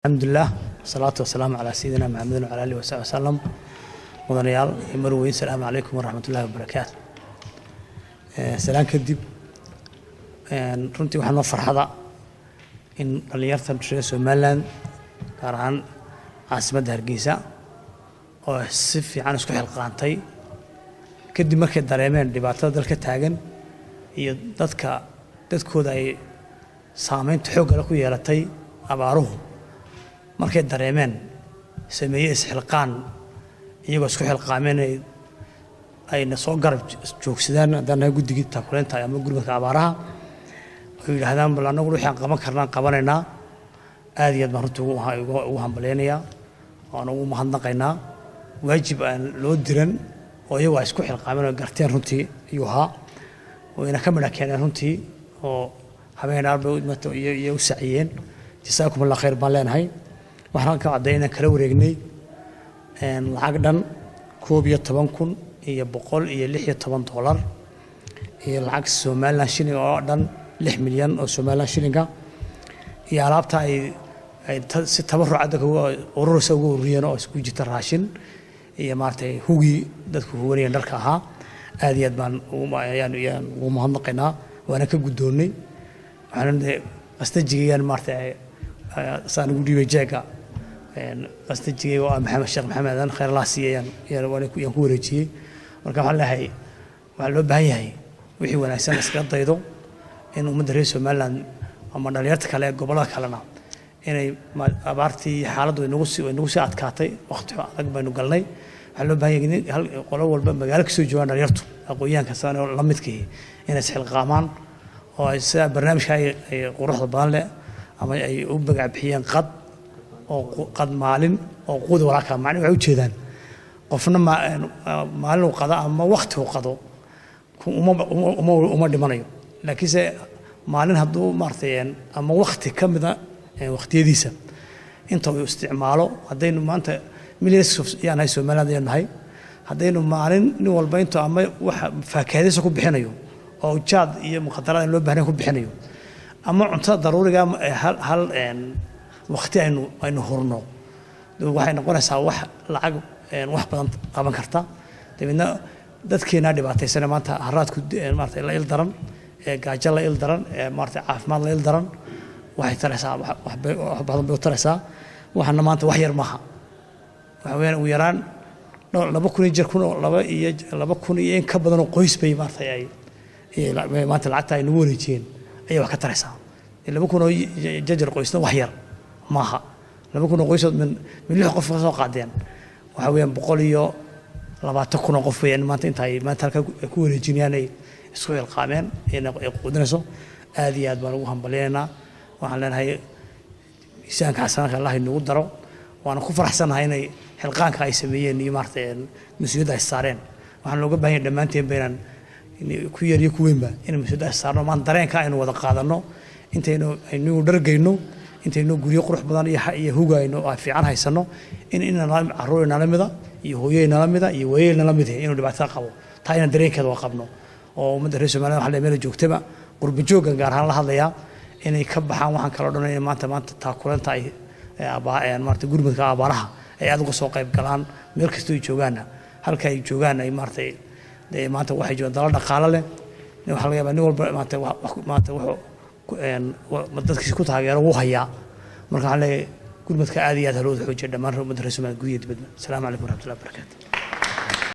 الحمد لله والصلاة والسلام على سيدنا محمد وعلى آله وصحبه وسلم. مدنيال مروي السلام عليكم ورحمة الله وبركاته. سلام كدب runtii waxaan noo farxada in dhalinyarta reer Somaliland gaar ahaan caasimadda Hargeysa oo si fiican isku xilqaantay kadib markay dareemeen dhibaatada dalka taagan iyo dadkooda ay saameynta xoog leh ku yeelatay abaaruhu markay dareemeen sameeyay isxilqaan iyagoo isku xilqaameen ayna soo garab joogsadaan hadana guddiga taakulaynta ama gurmadka abaaraha oo yiraahdaan bal anagu waxaan qaban karnaa qabanaynaa aad iyo aad baan runtii ugu hambaleynayaa oo ugu mahadnaqaynaa waajib aan loo diran oo iyagu isku xilqaameen oo garteen runtii iyo ina ka mid keeneen runtii oo habeen arba iyo saaciyeen jazaakum allah khayr baan leenahay waxaan ka cadeynaa kala wareegnay lacag dhan $11,116 iyo lacag Soomaaliland shilling oo dhan 6 milyan oo Soomaaliland shilling iyo alaabta ay si tabaruc ugu ururiyeen oo isku jirta raashin iyo maartay hugi dadku huwanayeen dharka ahaa aad iyo aad baan ugu mahadnaqaynaa waana ka gudoonay waxaan qastajigaan maartay saan ugu dhiibay jeega qastajiga oo Maxamed Sheekh Maxamed khayr la siiyeen waan ku wareejiyay marka waxaan leeyahay waxa loo baahan yahay wixii wanaagsan iska daydo in ummadda reer Somaliland ama dhalinyarta kale gobolada kalena inay abaartii xaaladdu inagu sii adkaatay waqti adag baynu galnay waxa loo baahan yahay hal qolo walba magaalo ka soo joogaan dhalinyartu aqoonyahanka saan la midkii inay isxilqaamaan oo ay sida barnaamijka ay quruxda badan leh ama ay u bagac bixiyeen qad maalin oo quud walaaka macna waxay u jeedaan qofna maalin uu qado ama waqti uu qado uma dhimanayo laakiinse maalin hadduu maartayeen ama waqti ka mida waqtiyadiisa inta uu isticmaalo haddaynu maanta millions yaan hay Soomaaliland yaan nahay haddaynu maalin nin walba inta ama waxa faakahadiisa ku bixinayo oo jaad iyo muqaddaraad loo baahan ku bixinayo ama cuntada daruuriga hal waqti aynu hurno waxay noqonaysaa wax lacag wax badan qaban karta dabina dadkeena dhibaataysan maanta haraadku maartay la il daran gaajo la il daran maartay caafimaad la il daran waxay taraysaa wax badan bay taraysaa waxana maanta wax yar maaha waxa weeyaan ugu yaraan 2,000 jeer kun oo 2,000 iyo in ka badan oo qoys bay maartay ay maanta lacagta ay nagu wareejiyeen ayay wax ka taraysaa 2,000 oo jajar qoysna wax yar maaha 2,000 qoys min 6 qof soo qaadeen waxa weeyaan 120,000 qof weeyaan maanta inta ay maanta halka ku wareejinayaan ay isku ilqaameen ay qudinayso aad iyo aad baan ugu hambalyeynaa waxaan leenahay isaanka xasanka Allah inuu daro waana ku faraxsanahay inay xilqaanka ay sameeyeen iyo maartay mas'uuliyadda ay saareen waxaan looga baahan yahay dhamaanteen beenan ku yar iyo ku weynba in mas'uuliyadda ay saarno maan dareenka aynu wada qaadano intaynu dhargeyno intaynu guriyo qurux badan iyo hugayno oo fiican haysano in caruurina la mida iyo hooyayna la mida iyo wayeelna la mid inuu dhibaato qabo taayna dareenkeeda waa qabno oo ummadda reer Soomaaliland waxa la meel joogtaba qurbi joogan gaar ahaan la hadlaya inay ka baxaan waxaan kala dhanay maanta taakulanta ay maartay gurmadka abaaraha ay aad uga soo qayb galaan meel kasta ay joogaan halka ay joogaan ay maanta waxay joogaan dal dhaqaale leh waxa laga yaabaa nin walba maanta dadkiisa ku taageero wuu hayaa marka waxaan leeyahay gurmadka aad iyo aad loo xoojiyo dhammaan ummadda reer Soomaaliland guud iyo dibadda. Assalaamu calaykum warahmatullahi wabarakatuh.